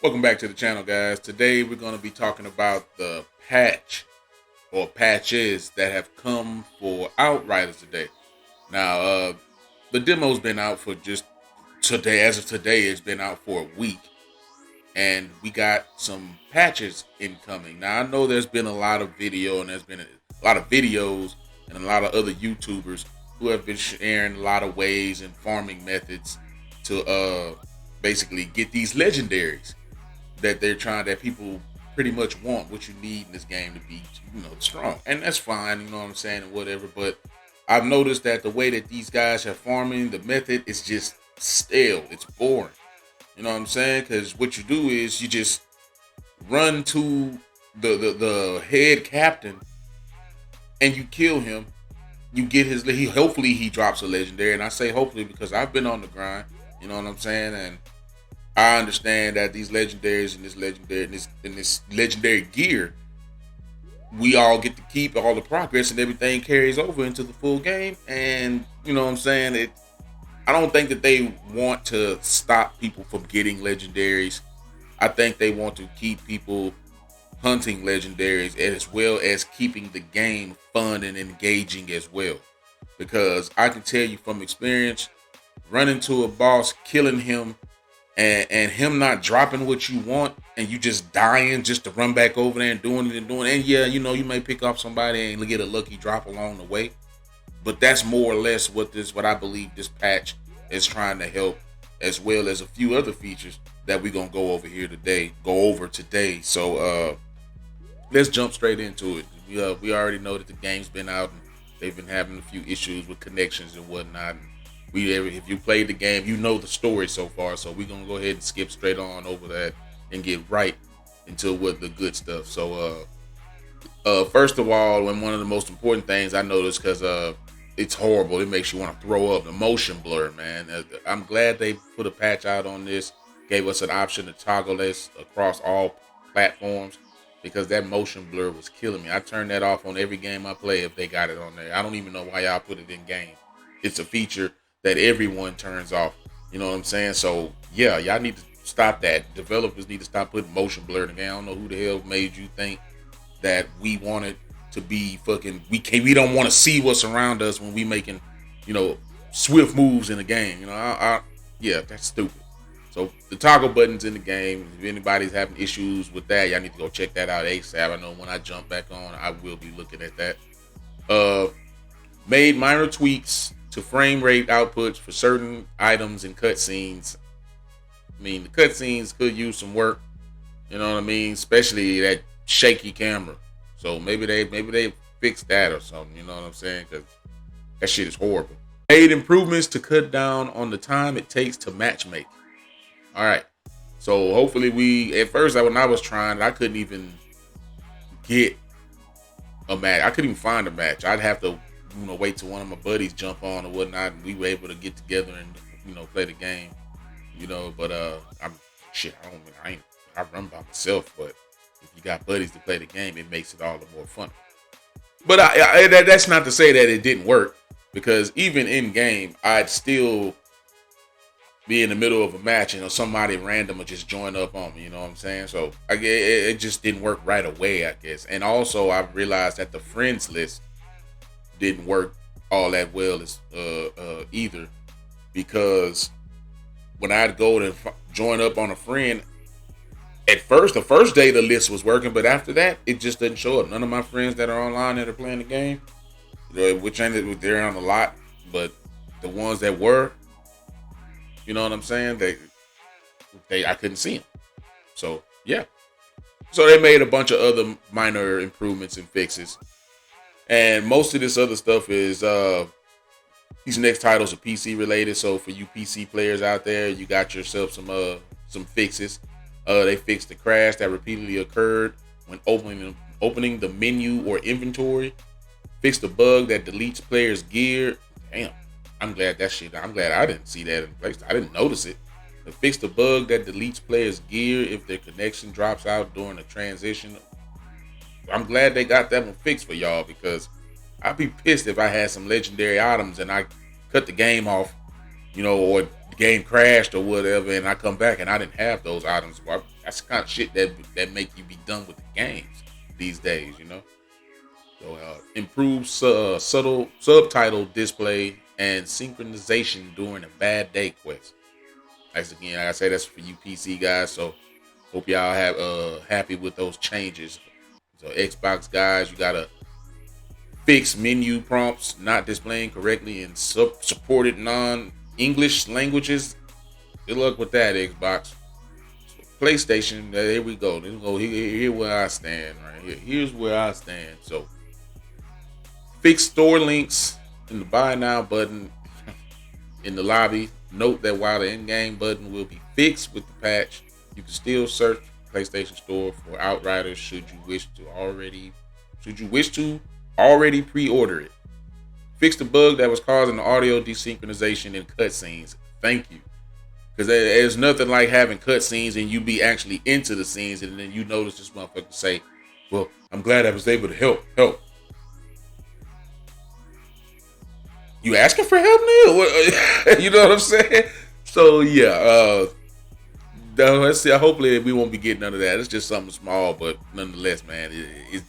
Welcome back to the channel, guys. Today we're going to be talking about the patch or patches that have come for Outriders today. Now, the demo's been out for just today. As of today, it's been out for a week, and we got some patches incoming. Now, I know there's been a lot of video, and there's been a lot of videos and a lot of other YouTubers who have been sharing a lot of ways and farming methods to basically get these legendaries that that people pretty much want, what you need in this game to be, strong. And that's fine, you know what I'm saying, and whatever. But I've noticed that the way that these guys are farming, the method is just stale. It's boring. You know what I'm saying? Because what you do is you just run to the head captain and you kill him. You get hopefully he drops a legendary. And I say hopefully because I've been on the grind. You know what I'm saying? And I understand that these legendaries and this legendary gear, we all get to keep all the progress and everything carries over into the full game. And you know what I'm saying? I don't think that they want to stop people from getting legendaries. I think they want to keep people hunting legendaries as well as keeping the game fun and engaging as well. Because I can tell you from experience, running to a boss, killing him, and him not dropping what you want, and you just dying just to run back over there and doing it. And yeah, you may pick up somebody and get a lucky drop along the way, but that's more or less what I believe this patch is trying to help, as well as a few other features that we're gonna go over today. So let's jump straight into it. We already know that the game's been out and they've been having a few issues with connections and whatnot. If you played the game, you know the story so far. So we're gonna go ahead and skip straight on over that and get right into what the good stuff. So first of all, and one of the most important things I noticed, because it's horrible, it makes you want to throw up, the motion blur, man. I'm glad they put a patch out on this, gave us an option to toggle this across all platforms, because that motion blur was killing me. I turned that off on every game I play if they got it on there. I don't even know why y'all put it in game. It's a feature that everyone turns off. You know what I'm saying? So yeah, y'all need to stop that. Developers need to stop putting motion blur in the game. I don't know who the hell made you think that we wanted to be fucking, we don't want to see what's around us when we making, swift moves in the game. Yeah, that's stupid. So the toggle buttons in the game, if anybody's having issues with that, y'all need to go check that out ASAP. I know when I jump back on, I will be looking at that. Made minor tweaks to frame rate outputs for certain items and cutscenes. I mean, the cutscenes could use some work. You know what I mean? Especially that shaky camera. So maybe they fixed that or something. You know what I'm saying? Because that shit is horrible. Made improvements to cut down on the time it takes to matchmake. All right. So hopefully at first when I was trying, I couldn't even get a match. I couldn't even find a match. I'd have to wait till one of my buddies jump on or whatnot, and we were able to get together and play the game. But I run by myself, but if you got buddies to play the game, it makes it all the more fun. But that's not to say that it didn't work, because even in game, I'd still be in the middle of a match and somebody random would just join up on me. You know what I'm saying? So it just didn't work right away, I guess. And also I realized that the friends list didn't work all that well as either, because when I'd go to join up on a friend, at first, the first day the list was working, but after that, it just doesn't show up. None of my friends that are online that are playing the game, which ended they're on a lot, but the ones that were, you know what I'm saying, I couldn't see them. So yeah, so they made a bunch of other minor improvements and fixes. And most of this other stuff is these next titles are PC related. So for you PC players out there, you got yourself some fixes. They fixed the crash that repeatedly occurred when opening the menu or inventory. Fixed the bug that deletes players' gear. Damn, I'm glad I didn't see that in place. I didn't notice it. They fixed the bug that deletes players' gear if their connection drops out during a transition. I'm glad they got that one fixed for y'all, because I'd be pissed if I had some legendary items and I cut the game off, or the game crashed or whatever, and I come back and I didn't have those items. Well, That's the kind of shit that make you be done with the games these days, you know. So improved subtle subtitle display and synchronization during a bad day quest. As again, like I say, that's for you PC guys. So hope y'all have happy with those changes. So Xbox guys, you gotta fix menu prompts not displaying correctly in supported non-English languages. Good luck with that, Xbox. So PlayStation, here we go. Here where I stand right here. Here's where I stand. So fix store links in the buy now button in the lobby. Note that while the in-game button will be fixed with the patch, you can still search PlayStation Store for Outriders should you wish to already pre-order it. Fix the bug that was causing the audio desynchronization in cutscenes. Thank you. Because there's nothing like having cutscenes and you be actually into the scenes and then you notice this motherfucker say, well, I'm glad I was able to help. You asking for help, Neil? You know what I'm saying? So yeah, let's see. Hopefully we won't be getting none of that. It's just something small, but nonetheless, man, it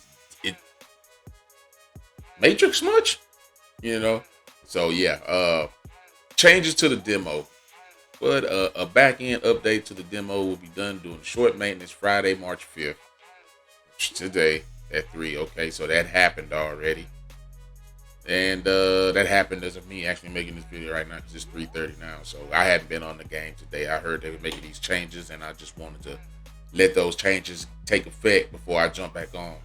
Matrix much, you know. So yeah, changes to the demo, but a back end update to the demo will be done during short maintenance Friday, March 5th, today at 3. Okay, so that happened already. And that happened as of me actually making this video right now because it's 3:30 now. So I hadn't been on the game today. I heard they were making these changes and I just wanted to let those changes take effect before I jump back on.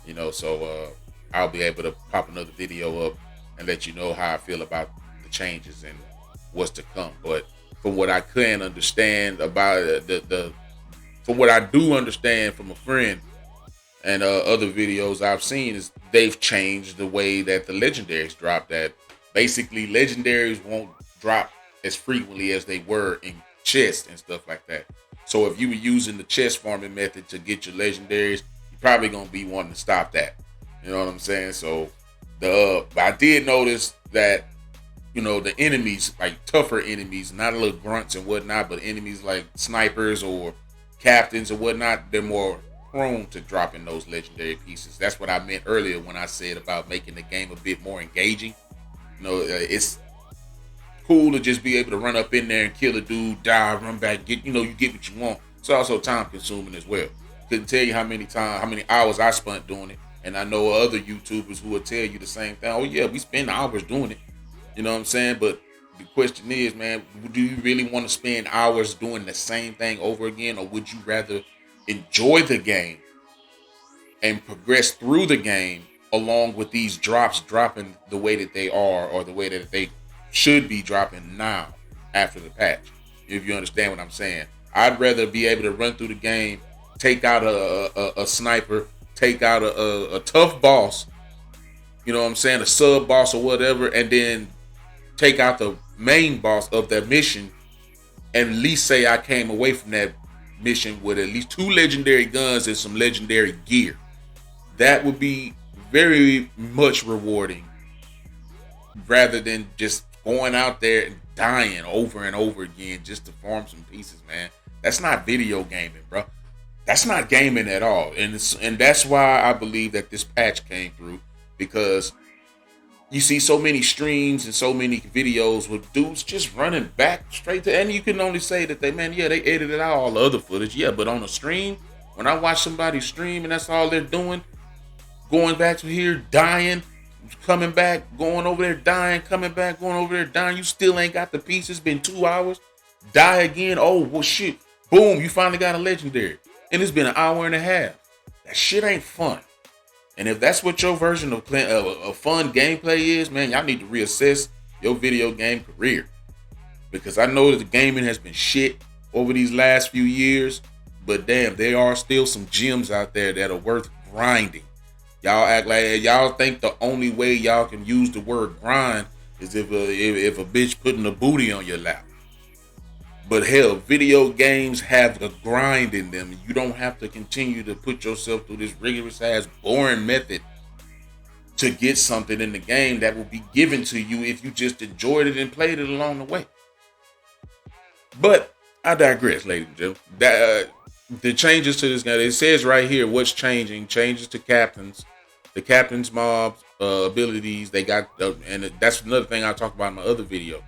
You know, so I'll be able to pop another video up and let you know how I feel about the changes and what's to come. But from what I can understand about from what I do understand from a friend and other videos I've seen is they've changed the way that the legendaries drop. That basically legendaries won't drop as frequently as they were in chests and stuff like that. So if you were using the chest farming method to get your legendaries, you're probably gonna be wanting to stop that. You know what I'm saying? So but I did notice that, you know, the enemies, like tougher enemies, not little grunts and whatnot, but enemies like snipers or captains or whatnot, they're more prone to dropping those legendary pieces. That's what I meant earlier when I said about making the game a bit more engaging. You know, it's cool to just be able to run up in there and kill a dude, die, run back, get, you know, you get what you want. It's also time consuming as well. Couldn't tell you how many hours I spent doing it. And I know other YouTubers who will tell you the same thing. Oh yeah, we spend hours doing it. You know what I'm saying? But the question is, man, do you really want to spend hours doing the same thing over again? Or would you rather enjoy the game and progress through the game along with these drops dropping the way that they are, or the way that they should be dropping now after the patch? If you understand what I'm saying, I'd rather be able to run through the game, take out a sniper, take out a tough boss, you know what I'm saying, a sub boss or whatever, and then take out the main boss of that mission, and at least say I came away from that mission with at least 2 legendary guns and some legendary gear. That would be very much rewarding, rather than just going out there and dying over and over again just to farm some pieces, man. That's not video gaming, bro. That's not gaming at all. And that's why I believe that this patch came through, because you see so many streams and so many videos with dudes just running back straight to, and you can only say that they edited out all the other footage. Yeah, but on a stream, when I watch somebody stream and that's all they're doing, going back to here, dying, coming back, going over there, dying, coming back, going over there, dying, you still ain't got the piece. It's been 2 hours. Die again. Oh, well, shit. Boom, you finally got a legendary. And it's been an hour and a half. That shit ain't fun. And if that's what your version of fun gameplay is, man, y'all need to reassess your video game career. Because I know that the gaming has been shit over these last few years, but damn, there are still some gems out there that are worth grinding. Y'all act like y'all think the only way y'all can use the word grind is if a bitch putting a booty on your lap. But hell, video games have a grind in them. You don't have to continue to put yourself through this rigorous ass boring method to get something in the game that will be given to you if you just enjoyed it and played it along the way. But I digress, ladies and gentlemen. the changes to this game. It says right here what's changing. Changes to captains, the captain's mob abilities. They got, and that's another thing I talked about in my other video.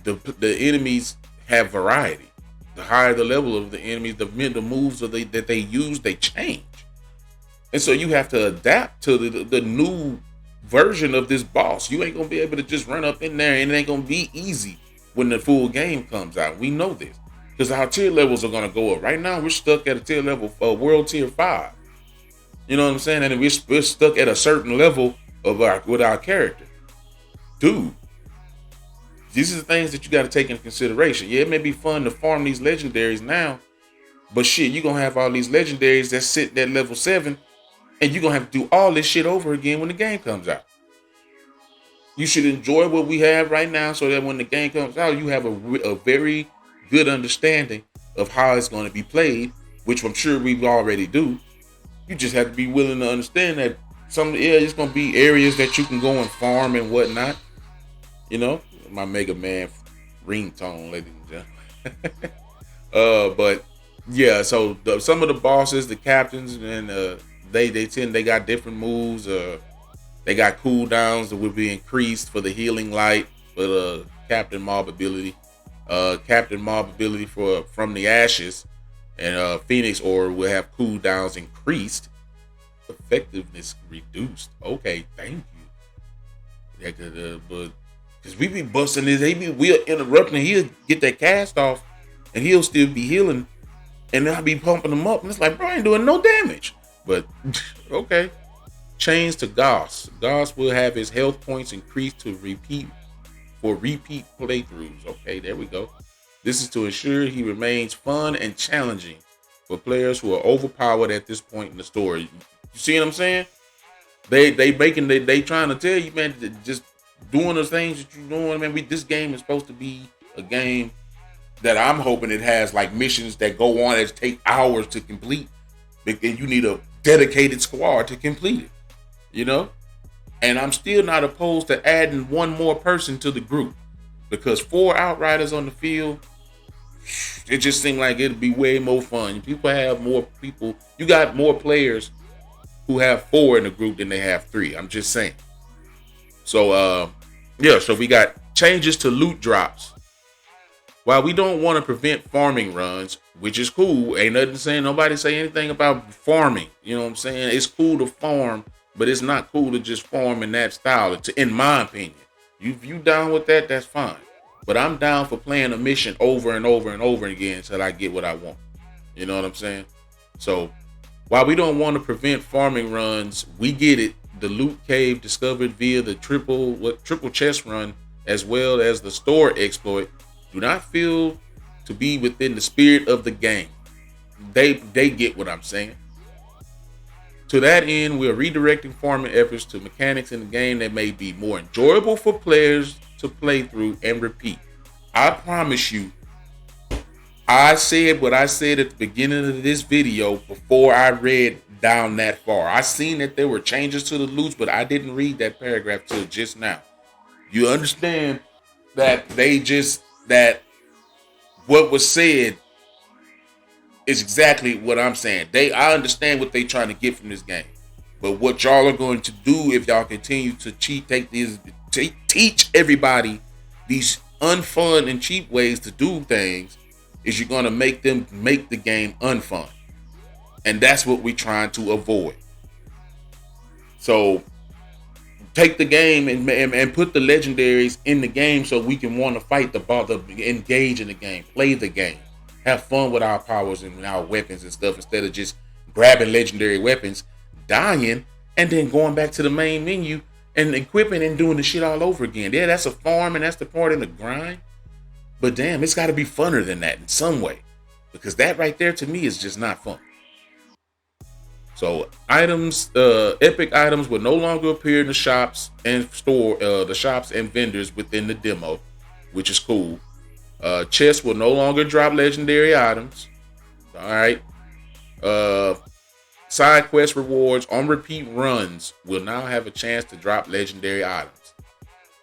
The enemies have variety. The higher the level of the enemies, the moves that they use, they change. And so you have to adapt to the new version of this boss. You ain't gonna be able to just run up in there, and it ain't gonna be easy when the full game comes out. We know this because our tier levels are gonna go up. Right now, we're stuck at a tier level for World Tier 5. You know what I'm saying? And we're stuck at a certain level of with our character. Dude, these are the things that you got to take into consideration. Yeah, it may be fun to farm these legendaries now, but shit, you're gonna have all these legendaries that sit at level 7. And you're going to have to do all this shit over again when the game comes out. You should enjoy what we have right now so that when the game comes out, you have a very good understanding of how it's going to be played, which I'm sure we already do. You just have to be willing to understand that it's going to be areas that you can go and farm and whatnot. You know, my Mega Man ringtone, ladies and gentlemen. But yeah, so some of the bosses, the captains, and they got different moves. They got cooldowns that will be increased for the healing light for the Captain Mob ability. Captain Mob ability from the ashes, and Phoenix Aura will have cooldowns increased, effectiveness reduced. Okay, thank you. Yeah, but because we be busting this, we'll interrupt and he'll get that cast off, and he'll still be healing, and I'll be pumping him up, and it's like, bro, I ain't doing no damage. But okay. Change to Goss. Goss will have his health points increased to repeat playthroughs. Okay, there we go. This is to ensure he remains fun and challenging for players who are overpowered at this point in the story. You see what I'm saying? They trying to tell you, man, just doing the things that you're doing, man. This game is supposed to be a game that I'm hoping it has like missions that go on that take hours to complete. And you need a dedicated squad to complete it, you know? And I'm still not opposed to adding one more person to the group, because 4 Outriders on the field, it just seemed like it'd be way more fun. People have more people. You got more players who have 4 in the group than they have 3. I'm just saying. So, so we got changes to loot drops. While we don't want to prevent farming runs, which is cool, ain't nothing saying, nobody say anything about farming. You know what I'm saying? It's cool to farm, but it's not cool to just farm in that style, in my opinion. If you down with that, that's fine. But I'm down for playing a mission over and over and over again until I get what I want. You know what I'm saying? So, while we don't want to prevent farming runs, we get it. The loot cave discovered via the triple chest run, as well as the store exploit, do not feel to be within the spirit of the game. They get what I'm saying. To that end, we're redirecting farming efforts to mechanics in the game that may be more enjoyable for players to play through and repeat. I promise you, I said what I said at the beginning of this video before I read down that far. I seen that there were changes to the loots, but I didn't read that paragraph till just now. You understand that that what was said is exactly what I'm saying. I understand what they trying to get from this game. But what y'all are going to do if y'all continue to teach everybody these unfun and cheap ways to do things, is you're going to make the game unfun. And that's what we're trying to avoid. So take the game and put the legendaries in the game so we can want to fight engage in the game, play the game, have fun with our powers and our weapons and stuff, instead of just grabbing legendary weapons, dying, and then going back to the main menu and equipping and doing the shit all over again. Yeah, that's a farm and that's the part in the grind. But damn, it's got to be funner than that in some way, because that right there to me is just not fun. So items, epic items will no longer appear in the shops and the shops and vendors within the demo, which is cool. Chests will no longer drop legendary items. All right. Side quest rewards on repeat runs will now have a chance to drop legendary items.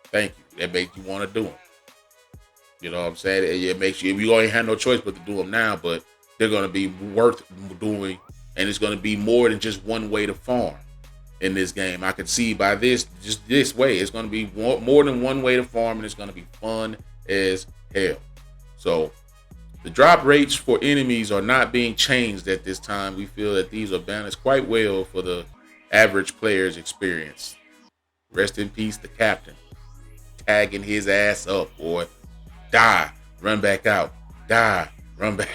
Thank you. That makes you want to do them. You know what I'm saying? It makes you. You ain't have no choice but to do them now. But they're going to be worth doing, and it's going to be more than just one way to farm in this game. I can see by this, just this way, it's going to be more than one way to farm, and it's going to be fun as hell. So the drop rates for enemies are not being changed at this time. We feel that these are balanced quite well for the average player's experience. Rest in peace, the captain. Tagging his ass up, boy. Die, run back out. Die, run back.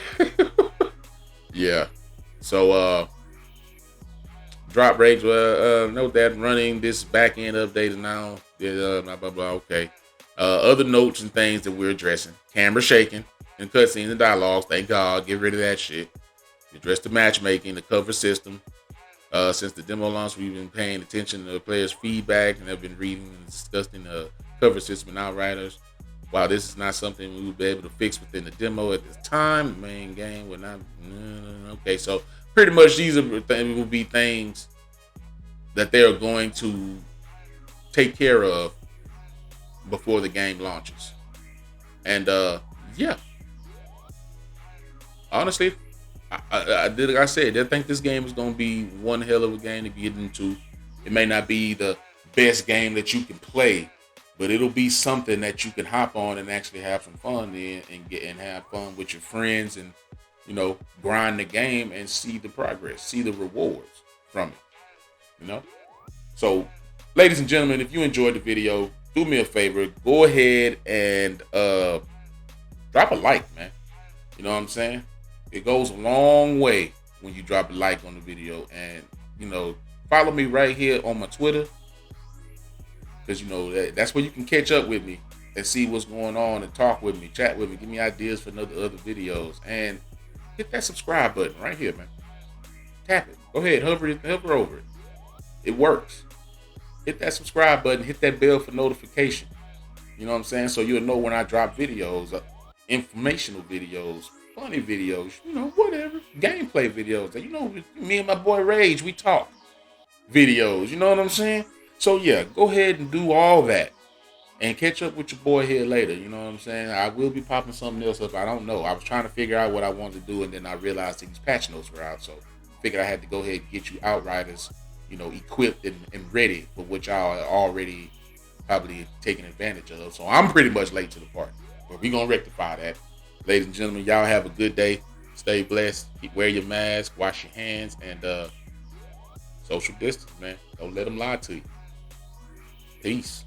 Yeah. So, drop rates, note that running this back end update is now, blah, blah, blah, okay. Other notes and things that we're addressing. Camera shaking and cutscenes and dialogues. Thank God. Get rid of that shit. Address the matchmaking, the cover system. Since the demo launch, we've been paying attention to the players' feedback and have been reading and discussing the cover system in Outriders. While this is not something we will be able to fix within the demo at this time, the main game will not. Okay, so pretty much these will be things that they are going to take care of before the game launches. And yeah, honestly, I did, like I said, I think this game is going to be one hell of a game to get into. It may not be the best game that you can play, but it'll be something that you can hop on and actually have some fun in, and have fun with your friends, and grind the game and see the progress, see the rewards from it. So, ladies and gentlemen, if you enjoyed the video, do me a favor, go ahead and drop a like, man. You know what I'm saying? It goes a long way when you drop a like on the video, and follow me right here on my Twitter, because that's where you can catch up with me and see what's going on and talk with me, chat with me, give me ideas for other videos, and hit that subscribe button right here, man. Tap it. Go ahead, hover over it. It works. Hit that subscribe button, hit that bell for notification. You know what I'm saying? So you'll know when I drop videos, informational videos, funny videos, whatever, gameplay videos. Me and my boy Rage, we talk videos. You know what I'm saying? So yeah, go ahead and do all that and catch up with your boy here later. You know what I'm saying? I will be popping something else up. I don't know. I was trying to figure out what I wanted to do, and then I realized these patch notes were out. So figured I had to go ahead and get you Outriders, equipped and ready for what y'all are already probably taking advantage of. So I'm pretty much late to the party, but we're going to rectify that. Ladies and gentlemen, y'all have a good day. Stay blessed. Wear your mask, wash your hands, and social distance, man. Don't let them lie to you. Peace.